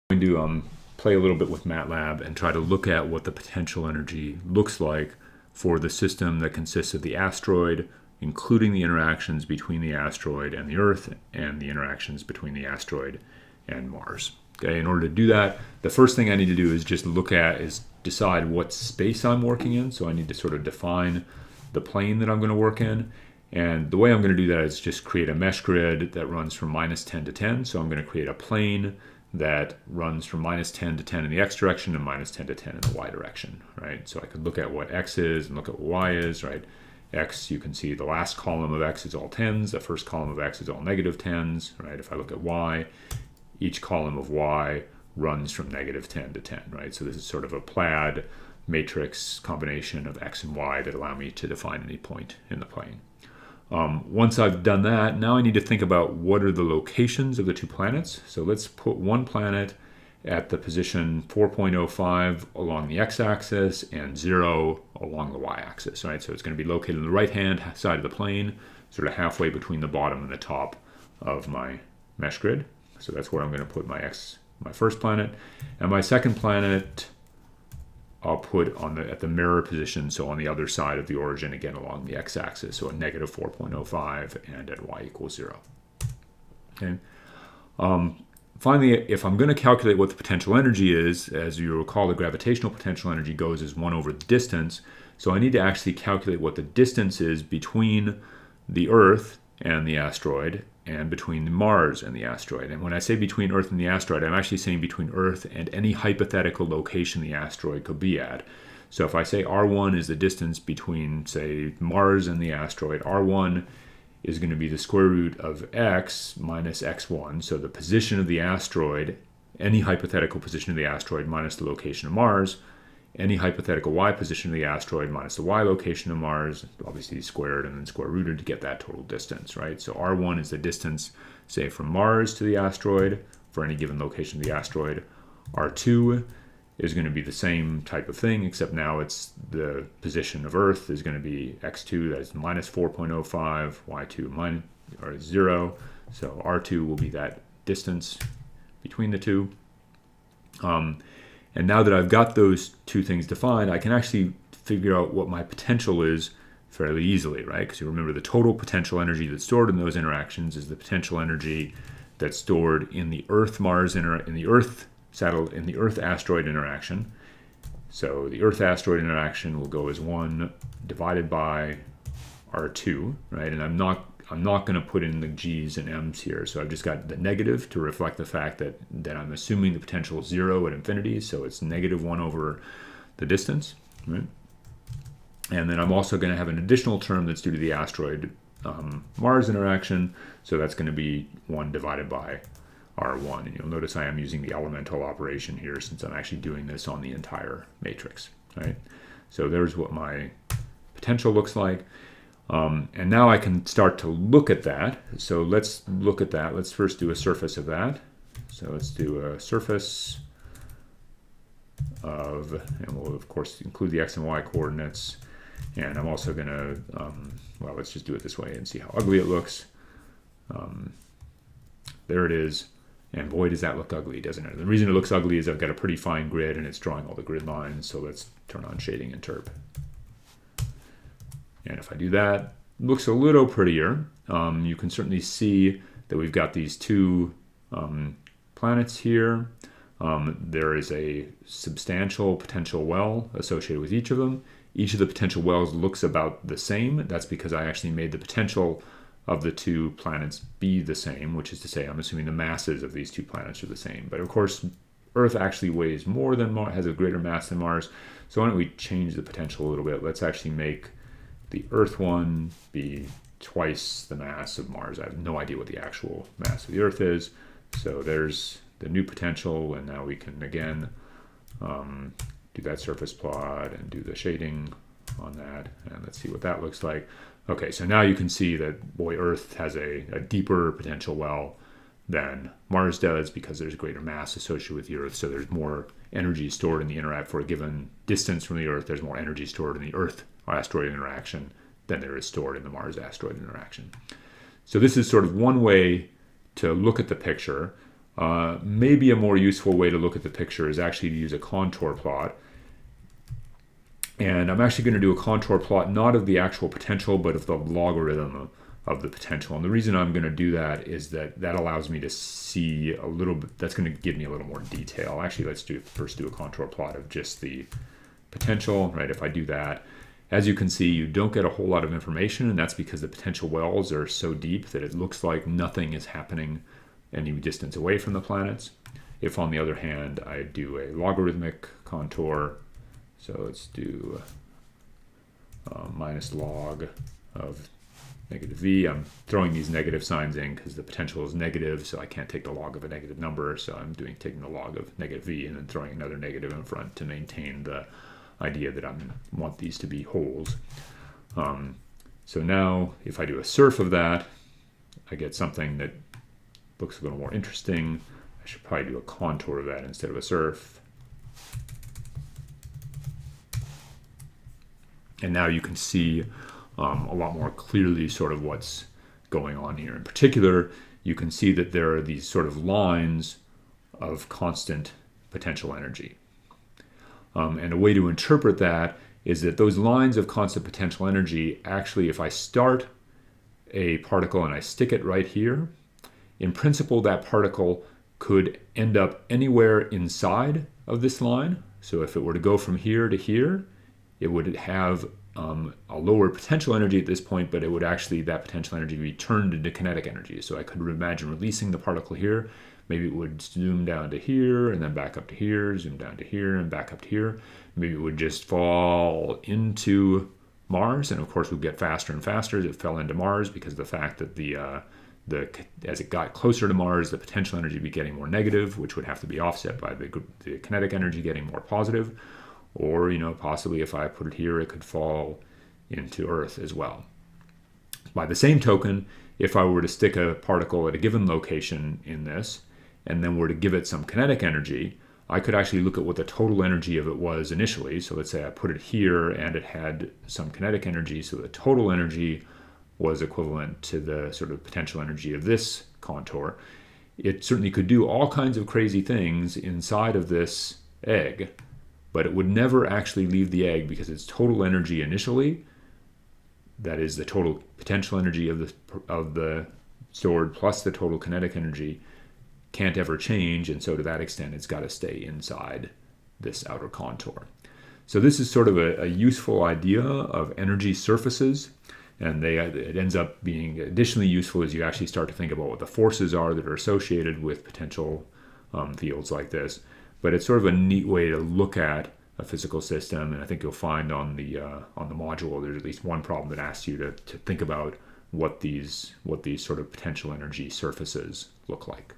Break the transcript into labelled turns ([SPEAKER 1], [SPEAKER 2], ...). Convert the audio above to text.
[SPEAKER 1] going to play a little bit with MATLAB and try to look at what the potential energy looks like for the system that consists of the asteroid, including the interactions between the asteroid and the Earth and the interactions between the asteroid and Mars. Okay, in order to do that, the first thing I need to do is just decide what space I'm working in. So I need to sort of define the plane that I'm going to work in. And the way I'm going to do that is just create a mesh grid that runs from -10 to 10. So I'm going to create a plane that runs from -10 to 10 in the x direction and -10 to 10 in the y direction, right? So I could look at what x is and look at what y is, right? X, you can see the last column of x is all 10s, the first column of x is all -10s, right? If I look at y, each column of y runs from -10 to 10, right? So this is sort of a plaid matrix combination of x and y that allow me to define any point in the plane. Once I've done that, now I need to think about what are the locations of the two planets. So let's put one planet at the position 4.05 along the x-axis and 0 along the y-axis, right? So it's going to be located on the right-hand side of the plane, sort of halfway between the bottom and the top of my mesh grid. So that's where I'm going to put my first planet. And my second planet, I'll put at the mirror position, so on the other side of the origin, again along the x-axis, so at -4.05 and at y equals 0. Okay. Finally, if I'm going to calculate what the potential energy is, as you recall, the gravitational potential energy goes as 1 over the distance. So I need to actually calculate what the distance is between the Earth and the asteroid and between Mars and the asteroid. And when I say between Earth and the asteroid, I'm actually saying between Earth and any hypothetical location the asteroid could be at. So if I say R1 is the distance between, say, Mars and the asteroid, R1 is going to be the square root of x minus x1. So the position of the asteroid, any hypothetical position of the asteroid minus the location of Mars, any hypothetical y position of the asteroid minus the y location of Mars, obviously squared and then square rooted to get that total distance, right? So R1 is the distance, say, from Mars to the asteroid for any given location of the asteroid. R2 is going to be the same type of thing, except now it's the position of Earth is going to be x2, that's -4.05, y2 or 0. So R2 will be that distance between the two. And now that I've got those two things defined, I can actually figure out what my potential is fairly easily, right? Because you remember the total potential energy that's stored in those interactions is the potential energy that's stored in the Earth-asteroid interaction. So the Earth-asteroid interaction will go as 1 divided by R2, right? And I'm not going to put in the g's and m's here, so I've just got the negative to reflect the fact that I'm assuming the potential is 0 at infinity, so it's -1 over the distance, right? And then I'm also going to have an additional term that's due to the asteroid Mars interaction, so that's going to be 1 divided by R1, and you'll notice I am using the elemental operation here since I'm actually doing this on the entire matrix, right? So there's what my potential looks like. And now I can start to look at that. So let's look at that. Let's first do a surface of that. So let's do a surface of, and we'll of course include the x and y coordinates. And I'm also going to, well, let's just do it this way and see how ugly it looks. There it is. And boy, does that look ugly, doesn't it? The reason it looks ugly is I've got a pretty fine grid and it's drawing all the grid lines. So let's turn on shading and terp. And if I do that, it looks a little prettier. You can certainly see that we've got these two planets here. There is a substantial potential well associated with each of them. Each of the potential wells looks about the same. That's because I actually made the potential of the two planets be the same, which is to say I'm assuming the masses of these two planets are the same. But of course, Earth actually weighs more than Mars, has a greater mass than Mars. So why don't we change the potential a little bit? Let's actually make the Earth one be twice the mass of Mars. I have no idea what the actual mass of the Earth is. So there's the new potential, and now we can again do that surface plot and do the shading on that. And let's see what that looks like. Okay, so now you can see that, boy, Earth has a deeper potential well than Mars does because there's greater mass associated with the Earth. So there's more energy stored in the interact for a given distance from the Earth. There's more energy stored in the Earth asteroid interaction than there is stored in the Mars asteroid interaction. So this is sort of one way to look at the picture. Maybe a more useful way to look at the picture is actually to use a contour plot. And I'm actually going to do a contour plot not of the actual potential, but of the logarithm of the potential. And the reason I'm going to do that is that that allows me to see a little bit, that's going to give me a little more detail. Actually, let's first do a contour plot of just the potential, right? If I do that, as you can see, you don't get a whole lot of information, and that's because the potential wells are so deep that it looks like nothing is happening any distance away from the planets. If, on the other hand, I do a logarithmic contour, so let's do minus log of negative v. I'm throwing these negative signs in because the potential is negative, so I can't take the log of a negative number, so I'm taking the log of negative v and then throwing another negative in front to maintain the idea that I want these to be holes. So now if I do a surf of that, I get something that looks a little more interesting. I should probably do a contour of that instead of a surf. And now you can see a lot more clearly sort of what's going on here. In particular, you can see that there are these sort of lines of constant potential energy. And a way to interpret that is that those lines of constant potential energy, actually, if I start a particle and I stick it right here, in principle, that particle could end up anywhere inside of this line. So if it were to go from here to here, it would have a lower potential energy at this point, but it would actually, that potential energy be turned into kinetic energy. So I could imagine releasing the particle here. Maybe it would zoom down to here and then back up to here, zoom down to here and back up to here. Maybe it would just fall into Mars, and of course would get faster and faster as it fell into Mars, because of the fact that as it got closer to Mars, the potential energy would be getting more negative, which would have to be offset by the kinetic energy getting more positive. Or, possibly if I put it here, it could fall into Earth as well. By the same token, if I were to stick a particle at a given location in this, and then were to give it some kinetic energy, I could actually look at what the total energy of it was initially. So let's say I put it here and it had some kinetic energy, so the total energy was equivalent to the sort of potential energy of this contour. It certainly could do all kinds of crazy things inside of this egg, but it would never actually leave the egg because its total energy initially, that is the total potential energy of the stored plus the total kinetic energy, can't ever change, and so to that extent it's got to stay inside this outer contour. So this is sort of a useful idea of energy surfaces, and it ends up being additionally useful as you actually start to think about what the forces are that are associated with potential fields like this. But it's sort of a neat way to look at a physical system, and I think you'll find on the module there's at least one problem that asks you to think about what these sort of potential energy surfaces look like.